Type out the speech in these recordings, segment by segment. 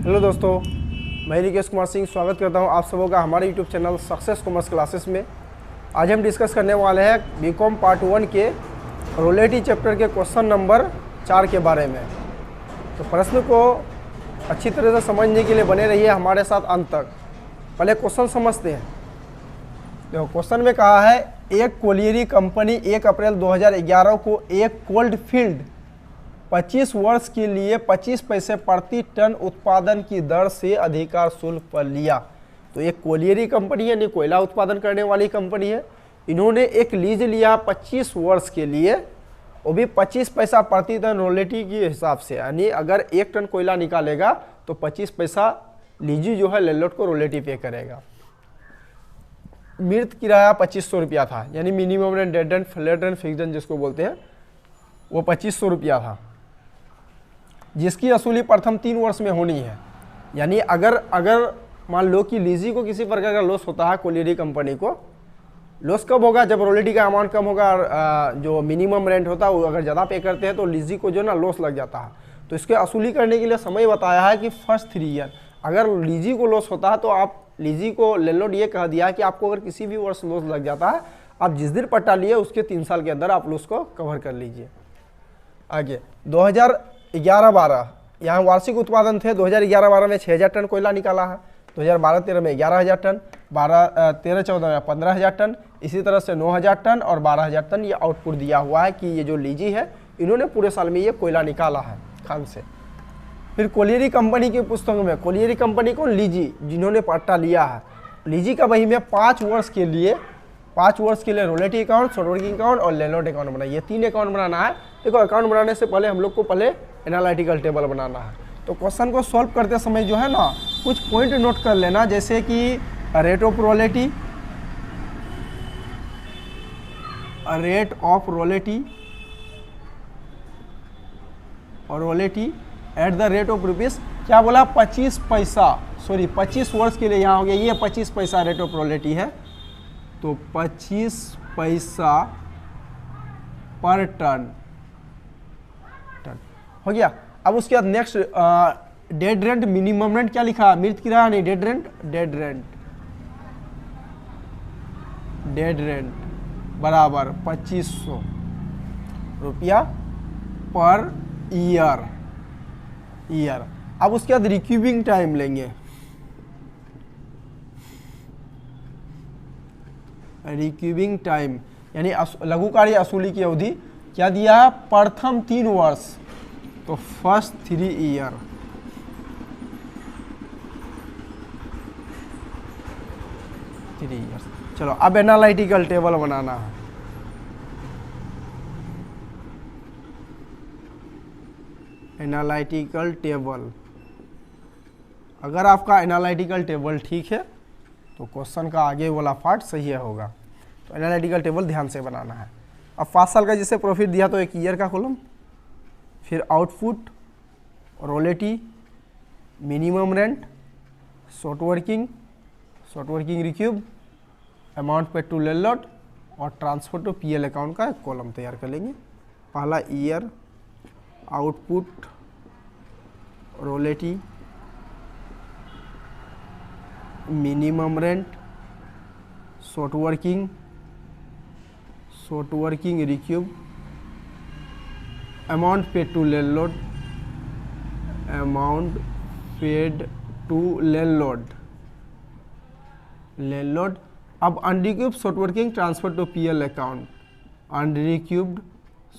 Hello दोस्तों, मैं रिकेश कुमार सिंह स्वागत करता हूं आप सबों का हमारे YouTube channel success commerce classes में। आज हम डिस्कस करने वाले हैं बीकॉम पार्ट 1 के रोलेटी चैप्टर के क्वेश्चन नंबर 4 के बारे में। तो प्रश्न को अच्छी तरह से समझने के लिए बने रहिए हमारे साथ अंत तक। पहले क्वेश्चन समझते हैं। देखो, क्वेश्चन में कहा है एक कोलियरी कंपनी 1 अप्रैल 2011 को एक कोल्ड फील्ड 25 वर्ष के लिए 25 पैसे प्रति टन उत्पादन की दर से अधिकार शुल्क पर लिया। तो एक कोलियरी कंपनी है, यानी कोयला उत्पादन करने वाली कंपनी है। इन्होंने एक लीज लिया 25 वर्ष के लिए, वो भी 25 पैसा प्रति टन रोलेटी के हिसाब से, यानी अगर 1 टन कोयला निकालेगा तो 25 पैसा लीजी जो है लैंडलॉर्ड को रोलेटी पे करेगा। मृत किराया 2500 रुपया था, यानी minimum rent, dead rent, flat rent, fixed rent जिसको बोलते हैं, वो 2500 रुपया था, जिसकी वसूली प्रथम 3 वर्ष में होनी है। यानी अगर मान लो कि लीजी को किसी प्रकार का लॉस होता है, कोलियरी कंपनी को लॉस कब होगा? जब रोलेटी का अमाउंट कम होगा, जो मिनिमम रेंट होता है वो अगर ज़्यादा पे करते हैं तो लीजी को जो ना लॉस लग जाता है। तो इसके वसूली करने के लिए समय बताया है कि फर्स्ट 3 ईयर। अगर लीजी को लॉस होता है तो आप लीजी को लैंडलॉर्ड ये कह दिया है कि आपको अगर किसी भी वर्ष लॉस लग जाता है, आप जिस दिन पट्टा लिए उसके 3 साल के अंदर आप लॉस को कवर कर लीजिए। आगे 2011-12 यहाँ वार्षिक उत्पादन थे। 2011-12 में 6000 टन कोयला निकाला है, 2012-13 में 11000 टन, 13-14 में 15000 टन, इसी तरह से 9000 टन और 12000 टन ये आउटपुट दिया हुआ है कि ये जो लीजी है इन्होंने पूरे साल में ये कोयला निकाला है खान से। फिर कोलियरी कंपनी की पुस्तकों में कोलियरी कंपनी को लीजी जिन्होंने पट्टा लिया है, लीजी का वही में 5 वर्ष के लिए रोलेटी अकाउंट, शॉर्ट वर्किंग अकाउंट और लैंडलॉर्ड अकाउंट बनाइए। ये 3 अकाउंट बनाना है। देखो, अकाउंट बनाने से पहले हम लोग को पहले एनालिटिकल टेबल बनाना है। तो क्वेश्चन को सॉल्व करते समय जो है ना, कुछ पॉइंट नोट कर लेना, जैसे कि रेट ऑफ रोलेटी और royalty at the rate of rupees, क्या बोला? 25 पैसा, सॉरी 25 वर्ष के लिए यहाँ हो गया, ये 25 पैसा रेट ऑफ रोलेटी है। तो 25 पैसा पर टन हो गया। अब उसके बाद next dead rent, minimum rent क्या लिखा? मृत किराया नहीं, डेड रेंट बराबर 2500 रुपया पर ईयर। अब उसके बाद रिक्यूबिंग टाइम लेंगे। रिक्यूबिंग टाइम यानी लघु कार्य असूली की अवधि क्या दिया है? प्रथम 3 वर्ष, तो फर्स्ट 3 ईयर। चलो, अब एनालिटिकल टेबल बनाना है। एनालिटिकल टेबल, अगर आपका एनालिटिकल टेबल ठीक है तो क्वेश्चन का आगे वाला पार्ट सही होगा। तो एनालिटिकल टेबल ध्यान से बनाना है। अब 5 साल का जिससे प्रॉफिट दिया तो 1 ईयर का कॉलम, फिर output, royalty, minimum rent, short working recoup, amount paid to landlord और ट्रांसफर टू पीएल अकाउंट का एक कॉलम तैयार कर लेंगे। पहला year, output, royalty, minimum rent, short working recoup, amount paid to landlord. अब unrecouped short working transfer to PL account, unrecouped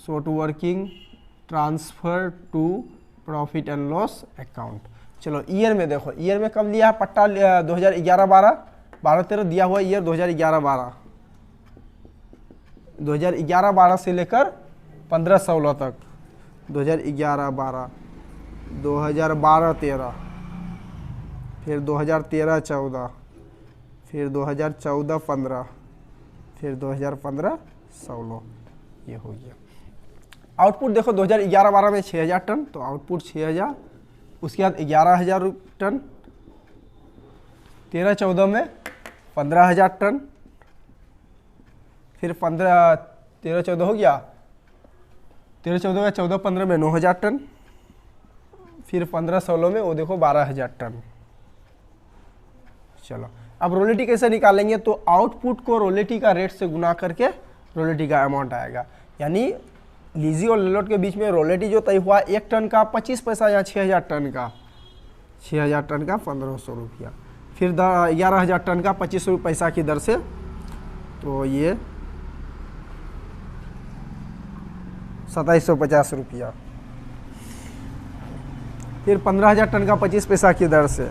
short working transfer to profit and loss account. चलो, year में देखो, ईयर में कब लिया पट्टा? 2011-12 दिया हुआ ईयर 2011-12 से लेकर 15-16 तक, 2011-12, 2012-13, फिर 2013-14, फिर 2014-15, फिर 2015-16, ये हो गया। आउटपुट देखो, 2011-12 में 6000 टन, तो आउटपुट 6000, उसके बाद 11000 टन, 13-14 में 15000 टन, फिर 13-14 हो गया, 13-14 का 14-15 में 9000 टन, फिर 15-16 में वो देखो 12,000 टन। चलो अब रोलेटी कैसे निकालेंगे, तो आउटपुट को रोलेटी का रेट से गुना करके रोलेटी का अमाउंट आएगा। यानी लीजी और लेलोट के बीच में रोलेटी जो तय हुआ 1 टन का 25 पैसा या 6,000 टन का 1,500 रुपया, फिर 11,000 टन का 25 पैसा की दर से, तो ये 2,750 रुपया, फिर 15,000 टन का 25 पैसा की दर से,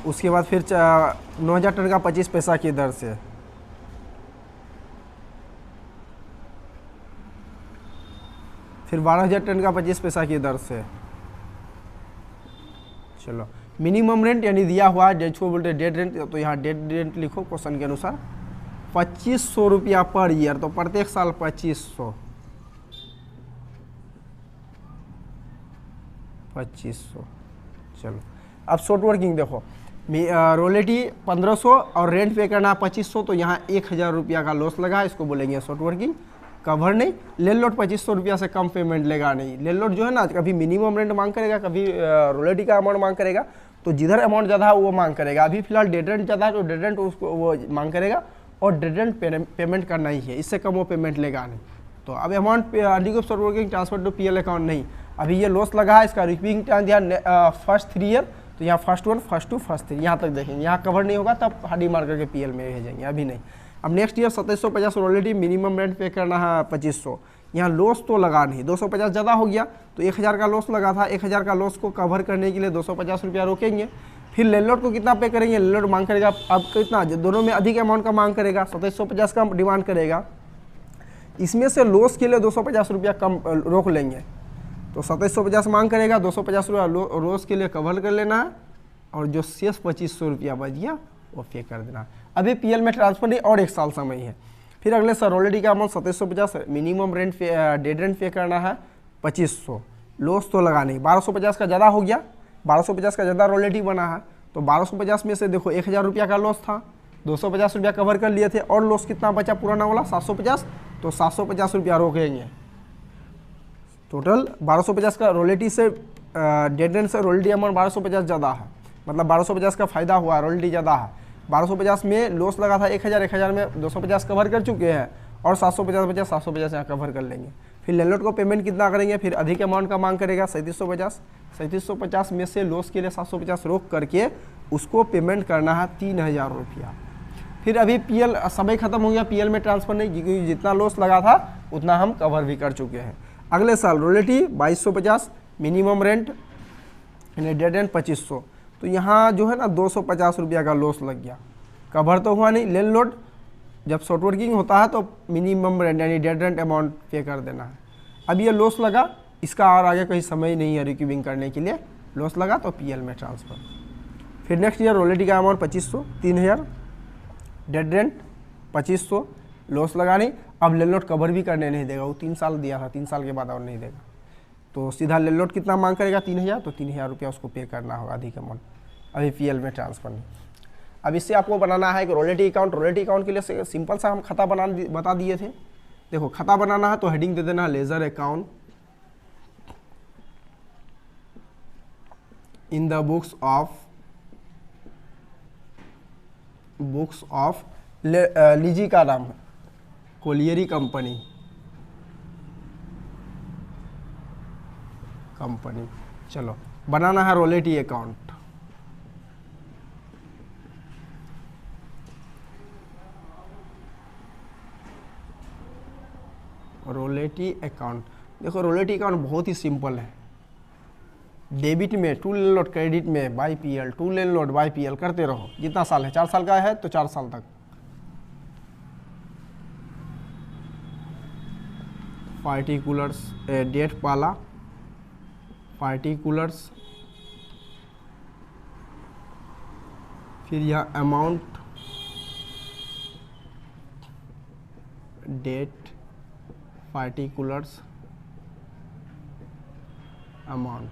उसके बाद फिर 9,000 टन का 25 पैसा की दर से, फिर 12,000 टन का 25 पैसा की दर से। चलो मिनिमम रेंट यानी दिया हुआ है, जिसको बोलते हैं डेड रेंट, तो यहाँ डेड रेंट लिखो क्वेश्चन के अनुसार 2,500 रुपया पर ईयर, तो प्रत्येक साल 2,500। चलो अब शॉर्ट वर्किंग देखो, रोलेटी 1500 और रेंट पे करना 2,500, तो यहाँ 1,000 रुपया का लॉस लगा, इसको बोलेंगे शॉर्ट वर्किंग। कवर नहीं, लेलोट 2,500 रुपया से कम पेमेंट लेगा नहीं। लेलोट जो है ना कभी मिनिमम रेंट मांग करेगा, कभी रोलेटी का अमाउंट मांग करेगा, तो जिधर अमाउंट ज़्यादा है वो मांग करेगा। अभी फिलहाल डेड रेंट ज़्यादा है तो डेड रेंट उसको वो मांग करेगा, और डेड रेंट पेमेंट करना ही है, इससे कम वो पेमेंट लेगा नहीं। तो अब amount undergo short working transfer to PL account नहीं, अभी ये लॉस लगा है, इसका रिक्विंग टाइम दिया फर्स्ट 3 ईयर, तो यहाँ फर्स्ट 1, फर्स्ट 2, फर्स्ट 3 यहाँ तक देखेंगे, यहाँ कवर नहीं होगा तब हाडी मार करके PL में भेजेंगे, अभी नहीं। अब नेक्स्ट ईयर 2,750 रोलेटी, मिनिमम रेंट पे करना है 2,500, यहाँ लॉस तो लगा नहीं, 250 ज़्यादा हो गया, तो 1,000 का लॉस लगा था, 1,000 का लॉस को कवर करने के लिए 250 रुपया रोकेंगे। फिर लेलोट को कितना पे करेंगे, लेलोट मांग करेगा अब कितना, दोनों में अधिक अमाउंट का मांग करेगा, 2,750 का डिमांड करेगा, इसमें से लॉस के लिए 250 रुपया कम रोक लेंगे, तो 2,750 मांग करेगा, 250 रुपया लॉस के लिए कवर कर लेना है, और जो शेष 2,500 रुपया बच गया वो पे कर देना। अभी PL में ट्रांसफर नहीं और 1 साल समय है। फिर अगले साल रोलेटी का amount 2,750, minimum rent dead rent पे करना है 2,500, लॉस तो लगा नहीं, 1,250 का ज़्यादा हो गया, 1,250 का ज़्यादा रोलेटी बना है, तो 1,250 में से देखो 1,000 रुपया का लॉस था, 250 रुपया कवर कर लिए थे, और लॉस कितना बचा पुराना वाला 750, तो 750 रुपया रोकेंगे। टोटल 1,250 का रोलेटी से डेड रेंट से रोलेटी अमाउंट 1,250 ज़्यादा है, मतलब 1,250 का फायदा हुआ, रोलेटी ज़्यादा है। 1,250 में लॉस लगा था 1,000 में 250 कवर कर चुके हैं, और 750 बचा, 750 यहाँ कवर कर लेंगे। फिर लेलोट को पेमेंट कितना करेंगे, फिर अधिक अमाउंट का मांग करेगा 3,750 में से लॉस के लिए 750 रोक करके उसको पेमेंट करना है 3,000 रुपया। फिर अभी PL समय खत्म हो गया, PL में ट्रांसफर नहीं, क्योंकि जितना लॉस लगा था उतना हम कवर भी कर चुके हैं। अगले साल रोलेटी 2,250, मिनिमम रेंट यानी डेड रेंट 2,500, तो यहाँ जो है ना 250 रुपया का लॉस लग गया, कवर तो हुआ नहीं। लेलोट जब शॉर्ट वर्किंग होता है तो मिनिमम रेंट यानी डेड रेंट अमाउंट पे कर देना है। अब ये लॉस लगा, इसका और आगे कहीं समय नहीं है रिक्यूविंग करने के लिए, लॉस लगा तो PL में ट्रांसफ़र। फिर नेक्स्ट ईयर रोलेटी का अमाउंट 2,500, 3,000, डेड रेंट 2,500, लॉस लगा नहीं। अब लेलोट कवर भी करने नहीं देगा, वो 3 साल दिया था, 3 साल के बाद और नहीं देगा, तो सीधा लेलोट कितना मांग करेगा 3,000, तो 3,000 रुपया उसको पे करना होगा अधिक अमाउंट, अभी PL में ट्रांसफर नहीं। अब इससे आपको बनाना है कि रोलेटी अकाउंट, रोलेटी अकाउंट के लिए सिंपल सा हम खाता बता दिए थे। देखो खाता बनाना है तो हेडिंग दे देना ledger account in the books of lessee का नाम है कोलियरी कंपनी। चलो बनाना है रोलेटी अकाउंट। रोलेटी अकाउंट, देखो रोलेटी अकाउंट बहुत ही सिंपल है। डेबिट में टू लेनलोड, क्रेडिट में by PL, to landlord by PL करते रहो। जितना साल है, 4 साल का है तो 4 साल तक। पार्टिकुलर्स डेट पाला, पार्टिकुलर्स, फिर यह amount, date, particulars, amount.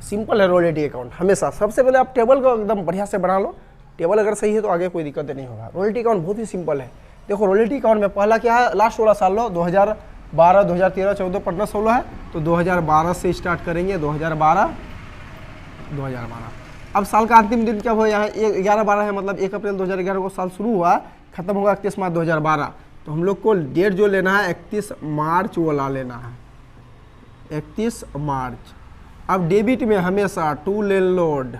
Simple है रोयल्टी अकाउंट हमेशा। सबसे पहले आप टेबल को एकदम बढ़िया से बना लो, टेबल अगर सही है तो आगे कोई दिक्कत नहीं होगा। रॉयल्टी अकाउंट बहुत ही सिंपल है। देखो रॉयल्टी अकाउंट में पहला क्या है, लास्ट वाला साल लो 2012, 2013, 14, 15, 16 है, तो 2012 से स्टार्ट करेंगे। 2012। अब साल का अंतिम दिन कब हो, यहाँ 11/12 है, मतलब 1 अप्रैल 2011 को साल शुरू हुआ, खत्म होगा 31 मार्च 2012। तो हम लोग को डेट जो लेना है 31 मार्च वाला लेना है, 31 मार्च। अब डेबिट में हमेशा टू लैंडलॉर्ड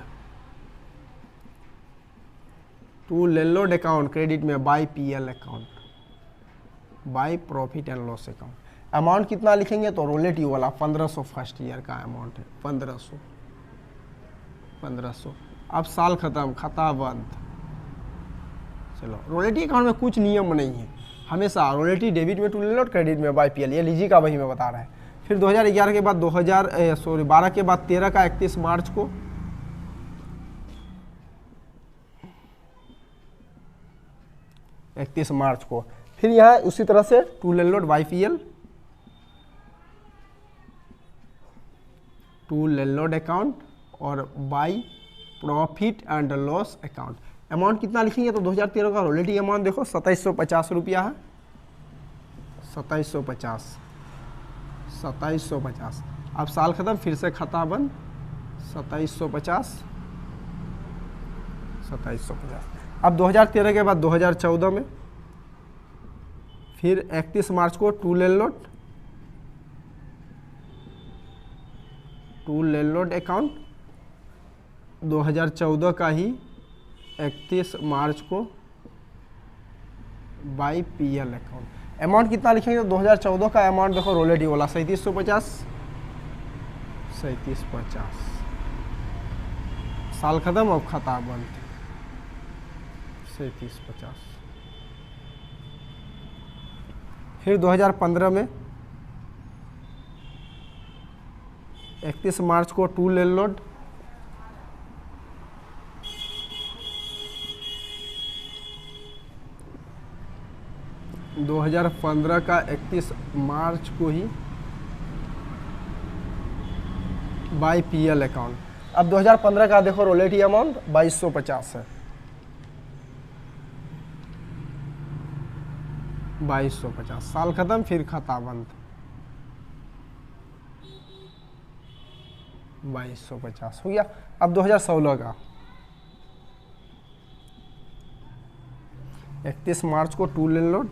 अकाउंट, क्रेडिट में by PL account, by profit and loss account. Amount कितना लिखेंगे तो रोलेटिव वाला 1500 फर्स्ट ईयर का अमाउंट है, 1500। अब साल खत्म, खाता बंद। चलो रोलेटी अकाउंट में कुछ नियम नहीं है, हमेशा रोलेटी डेबिट में टू लैंडलॉर्ड, क्रेडिट में बाय पीएल, ये लीजी का वही में बता रहा है। फिर 2011 के बाद 12 के बाद 13 का 31 मार्च को, फिर यहाँ उसी तरह से to landlord by PL, to landlord account और by profit and loss account. Amount कितना लिखेंगे तो 2013 का रोलेटी अमाउंट देखो 2750 रुपया है, 2750। अब साल खत्म, फिर से खाता बंद, 2750। अब 2013 के बाद 2014 में फिर 31 मार्च को टू लैंडलॉर्ड अकाउंट, 2014 का ही 31 मार्च को बाय पीएल अकाउंट। अमाउंट कितना लिखेंगे तो 2014 का अमाउंट देखो रोलेटी वाला 3750। साल खत्म, अब खाता बंद, 3750। फिर 2015 में 31 मार्च को टू लैंडलॉर्ड, 2015 का 31 मार्च को ही बाय पीएल अकाउंट। अब 2015 का देखो रोलेटी अमाउंट 2250 है, 2250। साल खत्म, फिर खाता बंद, 2250 हो गया। अब 2016 का 31 मार्च को टू लैंडलॉर्ड,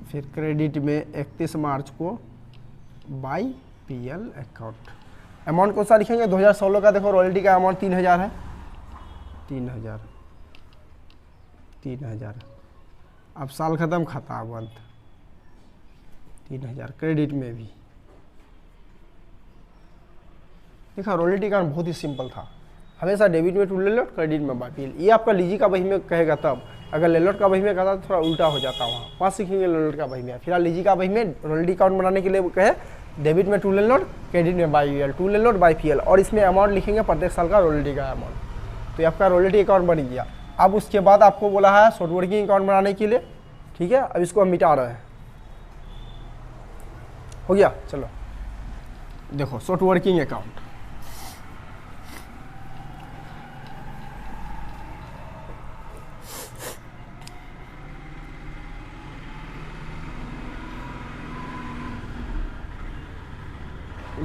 फिर क्रेडिट में 31 मार्च को बाय पीएल अकाउंट। अमाउंट कौन सा लिखेंगे 2016 का देखो रॉयल्टी का अमाउंट 3000 है, 3000। अब साल खत्म, खाता बंद, 3000। क्रेडिट में भी देखा रॉयल्टी का बहुत ही सिंपल था, हमेशा डेबिट में टू लैंडलॉर्ड, क्रेडिट में बाय पीएल। ये आपका लीजी का बही में कहेगा तब, अगर लैंडलॉर्ड का बही में कहता तो थोड़ा उल्टा हो जाता वहाँ, वहाँ सीखेंगे लैंडलॉर्ड का बही में। फिलहाल लीजी का बही में रॉयल्टी अकाउंट बनाने के लिए वो कहे डेबिट में टू लैंडलॉर्ड, क्रेडिट में by PL, to landlord by PL, और इसमें अमाउंट लिखेंगे प्रत्येक साल का रॉयल्टी का अमाउंट। तो आपका रॉयल्टी अकाउंट बन गया। अब उसके बाद आपको बोला है शॉर्ट वर्किंग अकाउंट बनाने के लिए, ठीक है। अब इसको हम मिटा रहे हैं, हो गया। चलो देखो short working account,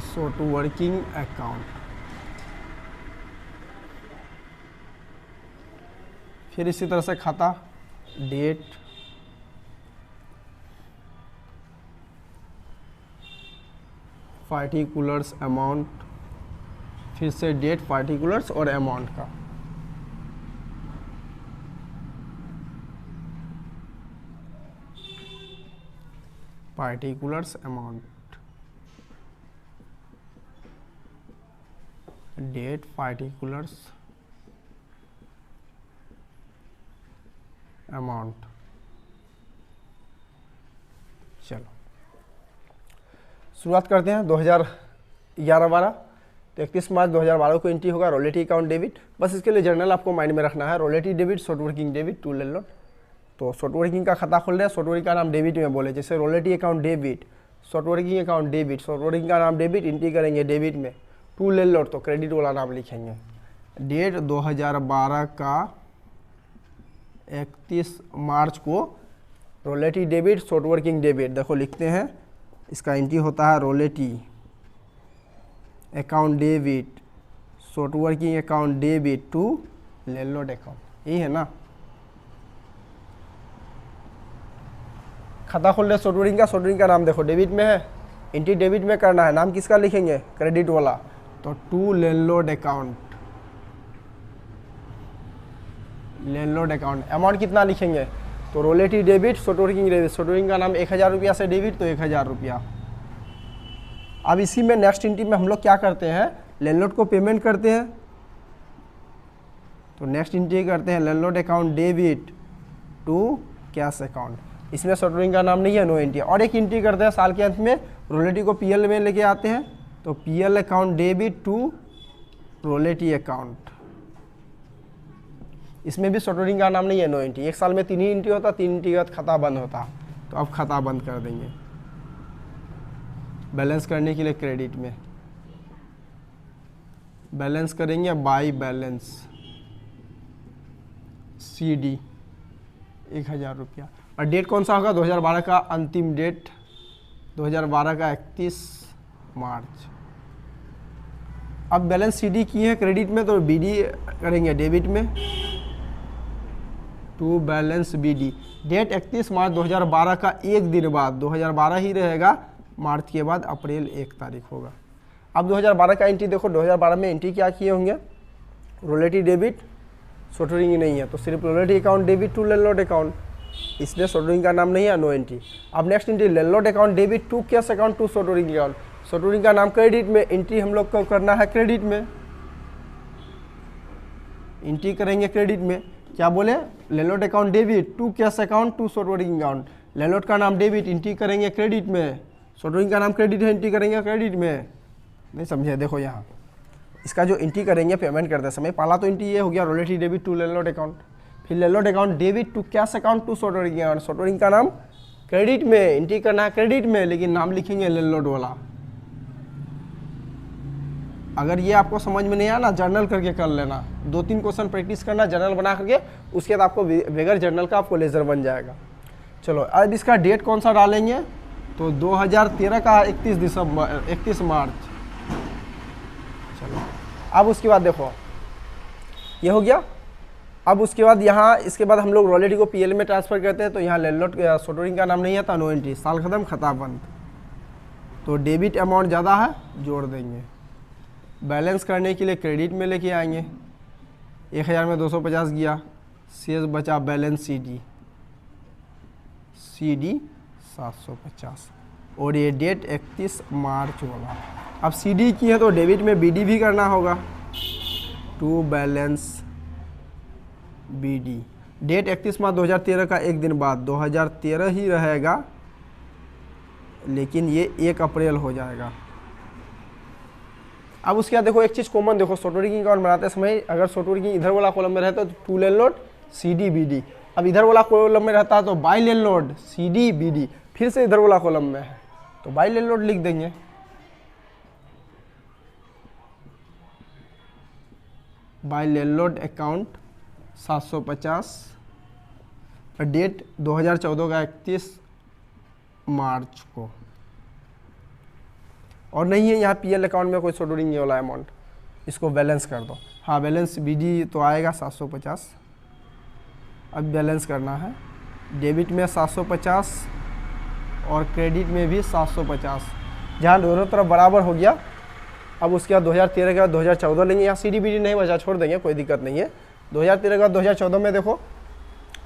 short working account, फिर इसी तरह से खाता, डेट, पार्टिकुलर्स, अमाउंट, फिर से डेट, पार्टिकुलर्स और अमाउंट का। Particulars, amount, date, particulars, amount. चलो शुरुआत करते हैं 2011-12। तो 31 मार्च 2012 को एंट्री होगा रॉयल्टी अकाउंट डेबिट। बस इसके लिए जर्नल आपको माइंड में रखना है, royalty debit, short working debit, to landlord, तो शॉर्ट वर्किंग का खाता खोल रहे हैं, शॉर्ट वर्किंग का नाम डेबिट में बोले, जैसे royalty account debit, short working account debit, short working का नाम डेबिट, एंट्री करेंगे डेबिट में। टू लैंडलॉर्ड तो क्रेडिट वाला नाम लिखेंगे। डेट 2012 का 31 मार्च को royalty debit, short working debit, देखो लिखते हैं, इसका एंट्री होता है royalty account debit, short working account debit to landlord account, यही है ना। खाता खोल रहे शॉर्ट वर्किंग का नाम देखो डेबिट में है, एंट्री डेबिट में करना है, नाम किसका लिखेंगे, क्रेडिट वाला, तो to landlord account, landlord account. Amount कितना लिखेंगे, तो royalty debit, short working debit, short working का नाम 1000 रुपया से डेबिट, तो 1000 रुपया। अब इसी में नेक्स्ट एंट्री में हम लोग क्या करते हैं, लैंडलॉर्ड को पेमेंट करते हैं, तो नेक्स्ट एंट्री करते हैं landlord account debit to cash account. इसमें शॉर्ट वर्किंग का नाम नहीं है, नो एंट्री। और एक एंट्री करते हैं साल के अंत में, रोलेटी को पीएल में लेके आते हैं, तो PL account debit to royalty account, इसमें भी शॉर्ट वर्किंग का नाम नहीं है, नो एंट्री। एक साल में 3 ही एंट्री होता, 3 एंट्री के बाद खाता बंद होता, तो अब खाता बंद कर देंगे। बैलेंस करने के लिए क्रेडिट में बैलेंस करेंगे, बाई बैलेंस CD 1000 रुपया। और डेट कौन सा होगा, 2012 का अंतिम डेट, 2012 का 31 मार्च। अब बैलेंस CD की है क्रेडिट में, तो BD करेंगे डेबिट में, टू बैलेंस BD। डेट 31 मार्च 2012 का एक दिन बाद, 2012 ही रहेगा, मार्च के बाद अप्रैल 1 तारीख होगा। अब 2012 का एंट्री देखो, 2012 में एंट्री क्या किए होंगे, रोलेटी डेबिट, शॉर्ट वर्किंग नहीं है, तो सिर्फ royalty account debit to landlord account, इसलिए शॉर्ट वर्किंग का नाम नहीं है, नो एंट्री। अब next entry landlord account debit to cash account to short working account, short working का नाम क्रेडिट में, एंट्री हम लोग को करना है क्रेडिट में, एंट्री करेंगे क्रेडिट में। क्या बोले, landlord account debit to cash account to short working account, landlord का नाम डेबिट, एंट्री करेंगे क्रेडिट में, शॉर्ट वर्किंग का नाम क्रेडिट है, एंट्री करेंगे क्रेडिट में। नहीं समझे, देखो यहाँ इसका जो एंट्री करेंगे पेमेंट करते समय, पहला तो एंट्री ये हो गया royalty debit to landlord account, फिर landlord account debit to cash account to short working account, short working का नाम क्रेडिट में, एंट्री करना है क्रेडिट में, लेकिन नाम लिखेंगे लैंडलॉर्ड वाला। अगर ये आपको समझ में नहीं आया ना, जर्नल करके कर लेना, 2-3 क्वेश्चन प्रैक्टिस करना जर्नल बना करके, उसके बाद आपको बगैर जर्नल का आपको लेजर बन जाएगा। चलो अब इसका डेट कौन सा डालेंगे, तो 2013 का 31 मार्च। चलो अब उसके बाद देखो ये हो गया। अब उसके बाद यहाँ इसके बाद हम लोग रोलेटी को पीएल में ट्रांसफर करते हैं, तो यहाँ लैंडलॉर्ड शॉर्ट वर्किंग का नाम नहीं आता, नो एंट्री, साल खत्म, खाता बंद। तो डेबिट अमाउंट ज़्यादा है, जोड़ देंगे। बैलेंस करने के लिए क्रेडिट में लेके आएंगे, 1000 में 250 गया, शेष बचा बैलेंस CD 750, और ये डेट 31 मार्च होगा। अब CD की है तो डेबिट में BD भी करना होगा, टू बैलेंस BD। डेट 31 मार्च 2013 का एक दिन बाद, 2013 ही रहेगा, लेकिन ये 1 अप्रैल हो जाएगा। अब उसके बाद देखो एक चीज़ कॉमन देखो, शॉर्ट वर्किंग अकाउंट बनाते समय अगर शॉर्ट वर्किंग इधर वाला कॉलम में रहता तो टू लैंडलॉर्ड CD BD, अब इधर वाला कॉलम में रहता है तो बाई लैंडलॉर्ड CD BD, फिर से इधर वाला कॉलम में है तो बाई लैंडलॉर्ड लिख देंगे। बाई लैंडलॉर्ड अकाउंट 750, डेट 2014 का 31 मार्च को, और नहीं है यहाँ पीएल अकाउंट में कोई शॉर्ट वर्किंग वाला अमाउंट, इसको बैलेंस कर दो। हाँ बैलेंस BD तो आएगा 750। अब बैलेंस करना है, डेबिट में 750 और क्रेडिट में भी 750, जहाँ दोनों तरफ बराबर हो गया। अब उसके बाद 2013 के बाद 2014 लेंगे, यहाँ CD BD नहीं बचा, छोड़ देंगे, कोई दिक्कत नहीं है। 2013 के बाद 2014 में देखो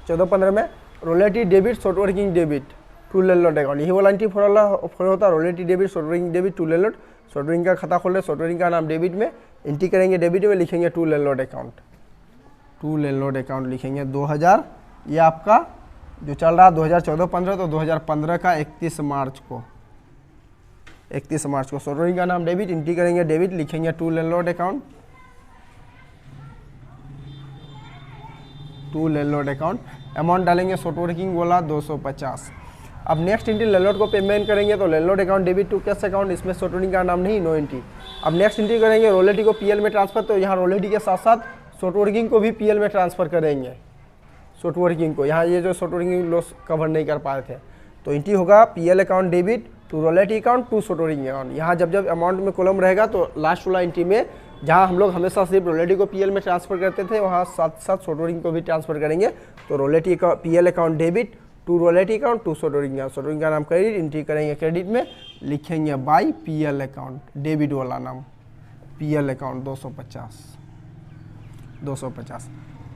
14-15 में royalty debit short working debit to landlord account, यही वाला एंट्री फॉलो होता है, royalty debit short working debit to landlord, short working का खाता खोल रहे, शॉर्ट वर्किंग का नाम डेबिट में, एंट्री करेंगे डेबिट में, लिखेंगे to landlord account, to landlord account लिखेंगे 2000, ये आपका जो चल रहा है 2014-15, तो 2015 का 31 मार्च को, 31 मार्च को शॉर्ट वर्किंग का नाम डेबिट, एंट्री करेंगे डेबिट, लिखेंगे to landlord account. To landlord account, amount डालेंगे शॉर्ट वर्किंग बोला 250। अब नेक्स्ट एंट्री लैंडलॉर्ड को पेमेंट करेंगे तो landlord account debit to cash account, इसमें शॉर्ट वर्किंग का नाम नहीं, नो एंट्री। अब नेक्स्ट एंट्री करेंगे रोलेटी को पीएल में ट्रांसफर, तो यहाँ रोलेटी के साथ साथ शॉर्ट वर्किंग को भी पीएल में ट्रांसफर करेंगे। शॉर्ट वर्किंग को यहाँ ये जो शॉर्ट वर्किंग लॉस कवर नहीं कर पाए थे, तो एंट्री होगा PL account debit to royalty account to short working account. यहाँ जब जब अमाउंट में कॉलम रहेगा तो लास्ट वाला एंट्री में जहाँ हम लोग हमेशा सिर्फ रोलेटी को पीएल में ट्रांसफर करते थे, वहाँ साथ साथ शॉर्ट वर्किंग को भी ट्रांसफर करेंगे। तो रोलेटी का PL account debit to royalty account to short working account, short working का नाम क्रेडिट, एंट्री करेंगे क्रेडिट में, लिखेंगे बाई पीएल अकाउंट, डेबिट वाला नाम पीएल अकाउंट 250।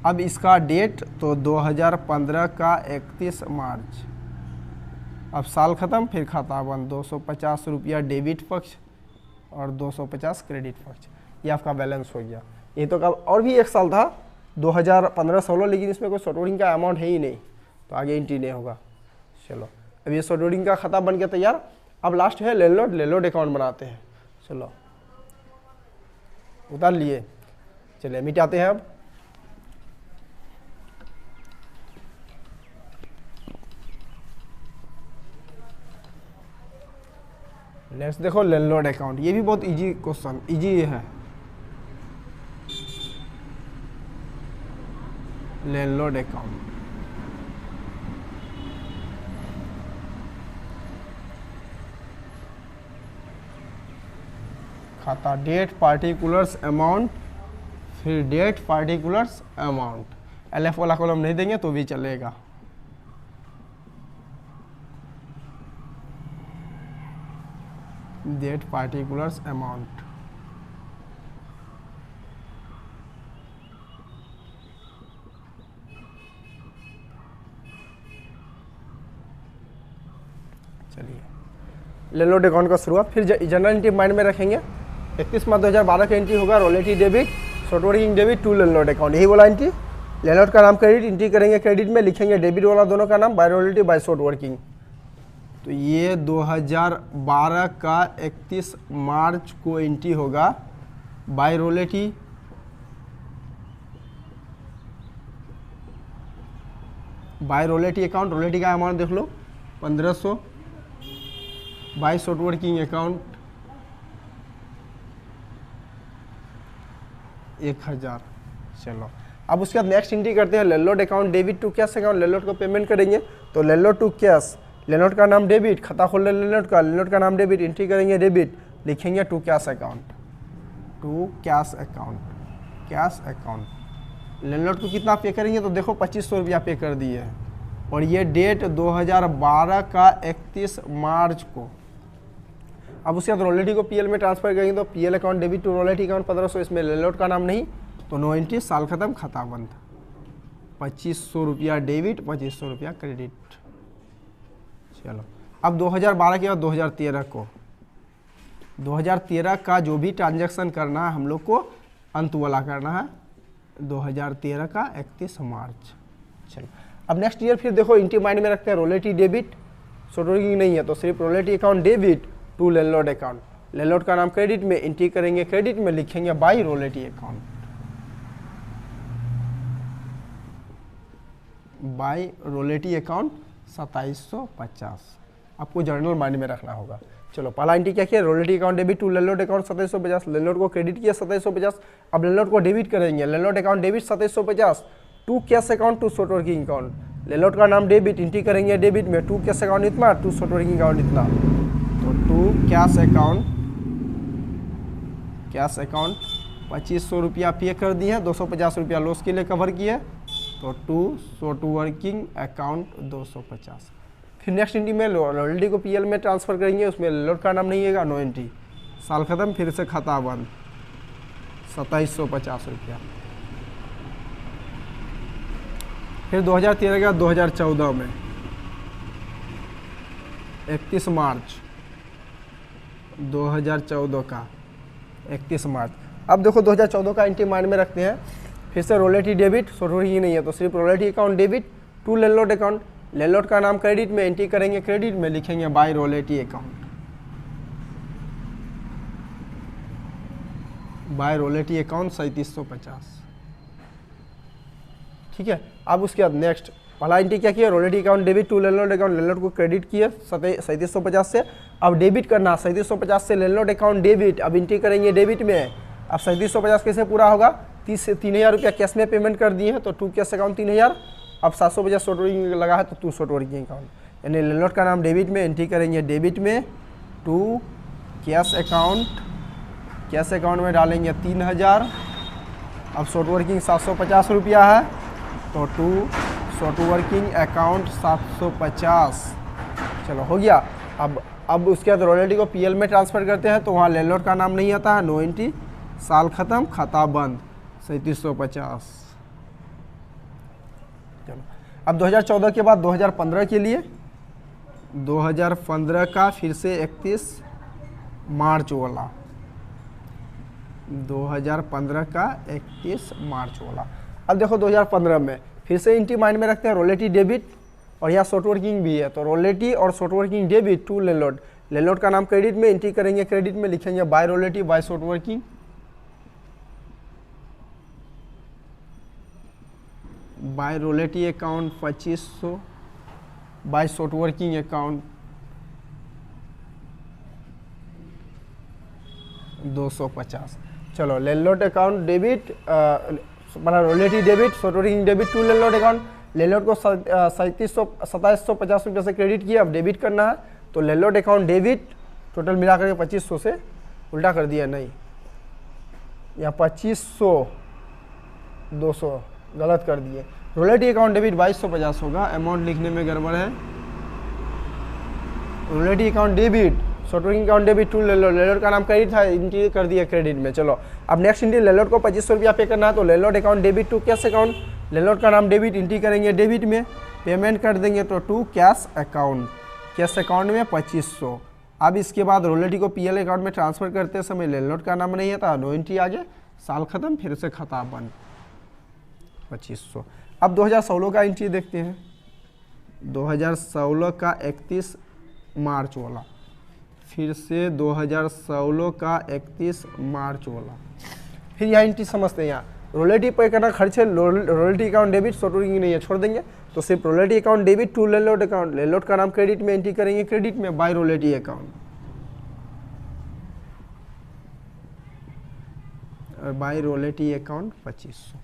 अब इसका डेट तो 2015 का 31 मार्च। अब साल ख़त्म, फिर खाता बंद, 250 रुपया डेबिट पक्ष और 250 क्रेडिट पक्ष, ये आपका बैलेंस हो गया। ये तो कब और भी एक साल था 2015-16, लेकिन इसमें कोई शॉर्ट वर्किंग का अमाउंट है ही नहीं, तो आगे एंट्री नहीं होगा। चलो अब ये शॉर्ट वर्किंग का खाता बन गया तैयार। अब लास्ट है लैंडलॉर्ड अकाउंट बनाते हैं। चलो उतार लिए, चलिए मिटाते हैं। अब नेक्स्ट देखो लैंडलॉर्ड अकाउंट, ये भी बहुत इजी क्वेश्चन, इजी है। लैंडलॉर्ड अकाउंट, खाता डेट पार्टिकुलर्स अमाउंट, फिर डेट पार्टिकुलर्स अमाउंट, एलएफ वाला कॉलम नहीं देंगे तो भी चलेगा। डेट पार्टिकुलर्स अमाउंट, चलिए लैंडलॉर्ड अकाउंट का शुरुआत। फिर जनरल एंट्री माइंड में रखेंगे। 31 मार्च 2012 का एंट्री होगा royalty debit short working debit to landlord account, यही बोला एंट्री। लैंडलॉर्ड का नाम क्रेडिट, एंट्री करेंगे क्रेडिट में, लिखेंगे डेबिट वाला दोनों का नाम by royalty by short working. तो ये 2012 का 31 मार्च को एंट्री होगा by royalty, by royalty account, royalty का अमाउंट देख लो 1500, बाय शॉर्ट वर्किंग अकाउंट 1000। चलो अब उसके बाद नेक्स्ट एंट्री करते हैं landlord account debit to cash account, landlord को पेमेंट करेंगे तो लैंडलॉर्ड टू कैश, लैंडलॉर्ड का नाम डेबिट, खाता खोल रहे लैंडलॉर्ड का नाम डेबिट, एंट्री करेंगे डेबिट, लिखेंगे to cash account, to cash account, cash account. Landlord को कितना पे करेंगे तो देखो 2500 रुपया पे कर दिए हैं, और ये डेट 2012 का 31 मार्च को। अब उसके बाद रोलेटी को पीएल में ट्रांसफर करेंगे तो PL account debit to royalty account 1500, इसमें लैंडलॉर्ड का नाम नहीं, तो नो एंट्री, साल खत्म, खाता बंद। 2500 रुपया डेबिट, 2500 रुपया क्रेडिट। चलो अब 2012 के बाद 2013 को, 2013 का जो भी ट्रांजैक्शन करना है हम लोग को अंत वाला करना है, 2013 का 31 मार्च। चलो अब नेक्स्ट ईयर फिर देखो एंट्री माइंड में रखते हैं रोलेटी डेबिट, शॉर्ट वर्किंग नहीं है तो सिर्फ royalty account debit to landlord account, landlord का नाम क्रेडिट में, एंट्री करेंगे क्रेडिट में, लिखेंगे by royalty account, by royalty account 2750। आपको जर्नल माइंड में रखना होगा। चलो पहला एंट्री क्या किया, royalty account debit to landlord account 2750, landlord को क्रेडिट किया 2750। अब लैंडलॉर्ड को डेबिट करेंगे, landlord account debit 2750 to cash account to short working account, landlord का नाम डेबिट, एंट्री करेंगे डेबिट में, टू कैश अकाउंट इतना, टू शॉर्ट वर्किंग अकाउंट इतना, तो to cash account, cash account 2500 रुपया पे कर दिए, 250 रुपया लॉस के लिए कवर किए, तो टू शॉर्ट वर्किंग अकाउंट 250। फिर नेक्स्ट एंट्री में रोलेटी को पीएल में ट्रांसफर करेंगे, उसमें लैंडलॉर्ड का नाम नहीं है, नो एंट्री, साल खत्म, फिर से खाता बंद, 2750 रुपया। फिर 2013 का 2014 में 31 मार्च 2014 का 31 मार्च। अब देखो 2014 का एंट्री माइंड में रखते हैं, फिर से रोलेटी डेबिट, शॉर्ट वर्किंग नहीं है तो सिर्फ royalty account debit to landlord account, landlord का नाम क्रेडिट में, एंट्री करेंगे क्रेडिट में, लिखेंगे by royalty account, by royalty account 3750। ठीक है। अब उसके बाद नेक्स्ट पहला एंट्री क्या किया, royalty account debit to landlord account, landlord को क्रेडिट किया 3750 से। अब डेबिट करना 3750 से लैंडलॉर्ड अकाउंट डेबिट, अब एंट्री करेंगे डेबिट में। अब 3750 कैसे पूरा होगा, 30 से 3000 रुपया कैश में पेमेंट कर दिए हैं तो टू कैश अकाउंट 3000। अब 750 शॉर्ट वर्किंग लगा है तो 2 शॉर्ट वर्किंग अकाउंट, यानी लैंडलॉर्ड का नाम डेबिट में, एंट्री करेंगे डेबिट में टू कैश अकाउंट में डालेंगे 3000। अब शॉर्ट वर्किंग 750 रुपया है तो टू शॉर्ट वर्किंग अकाउंट 750। चलो हो गया। अब उसके बाद रॉयल्टी को पीएल में ट्रांसफ़र करते हैं तो वहाँ लैंडलॉर्ड का नाम नहीं आता है, नो एंट्री, साल ख़त्म, खाता बंद 3750। चलो अब 2014 के बाद 2015 के लिए, 2015 का फिर से 31 मार्च वाला, 2015 का 31 मार्च वाला। अब देखो 2015 में फिर से एंट्री माइंड में रखते हैं, रोलेटी डेबिट और यहाँ शॉर्ट वर्किंग भी है तो रोलेटी और short working debit to landlord, landlord का नाम क्रेडिट में, एंट्री करेंगे क्रेडिट में, लिखेंगे by royalty by short working, by royalty account 2500, by short working account 250। चलो लैंडलॉर्ड अकाउंट डेबिट मतलब royalty debit short working debit to landlord account, landlord को 2750 रुपये से क्रेडिट किया, अब डेबिट करना है तो लैंडलॉर्ड अकाउंट डेबिट टोटल मिला करके 2500 से उल्टा कर दिया, नहीं यहाँ 2500 200 गलत कर दिए। रोलेटी अकाउंट डेबिट 2250 होगा, अमाउंट लिखने में गड़बड़ है। Royalty account debit short working account debit to landlord, landlord का नाम क्रेडिट था, एंट्री कर दिया क्रेडिट में। चलो अब नेक्स्ट एंट्री, लैंडलॉर्ड को 2500 रुपया पे करना है तो landlord account debit to cash account, landlord का नाम डेबिट, एंट्री करेंगे डेबिट में, पेमेंट कर देंगे तो टू कैश अकाउंट में 2500। अब इसके बाद रोलेटी को पीएल अकाउंट में ट्रांसफर करते समय लैंडलॉर्ड का नाम नहीं आता, नो एंट्री आगे, साल खत्म, फिर से खाता बंद 2500। अब 2016 का एंट्री देखते हैं, 2016 का 31 मार्च वाला, फिर से 2016 का 31 मार्च वाला। फिर यहाँ एंट्री समझते हैं, यहाँ रोलेटी पे करना खर्च है, royalty account debit short working नहीं है, छोड़ देंगे तो सिर्फ royalty account debit to landlord account, landlord का नाम क्रेडिट में, एंट्री करेंगे क्रेडिट में, बाय रोलेटी अकाउंट और बाय रोलेटी अकाउंट 2500।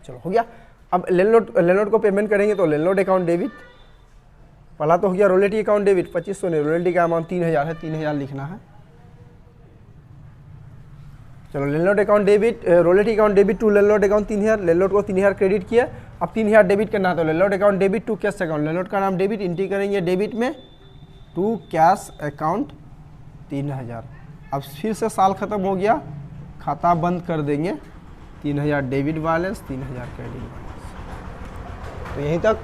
चलो हो गया। अब लैंडलॉर्ड को पेमेंट करेंगे तो लैंडलॉर्ड अकाउंट डेबिट, पहला तो हो गया रोलेटी अकाउंट डेबिट 2500 नहीं, रोलेटी का अमाउंट 3000 है, 3000 लिखना है। चलो landlord account debit, royalty account debit to landlord account 3000, landlord को 3000 क्रेडिट किया, अब 3000 डेबिट करना है तो landlord account debit to cash account, landlord का नाम डेबिट, एंट्री करेंगे डेबिट में टू कैश अकाउंट 3000। अब फिर से साल खत्म हो गया, खाता बंद कर देंगे, 3000 डेबिट बैलेंस, 3000 क्रेडिट बैलेंस। तो यहीं तक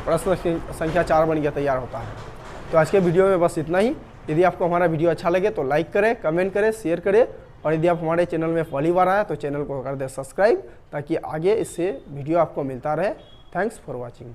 प्रश्न संख्या 4 बन गया, तैयार होता है। तो आज के वीडियो में बस इतना ही। यदि आपको हमारा वीडियो अच्छा लगे तो लाइक करें, कमेंट करें, शेयर करें, और यदि आप हमारे चैनल में पहली बार आए तो चैनल को कर दें सब्सक्राइब, ताकि आगे इससे वीडियो आपको मिलता रहे। Thanks for watching.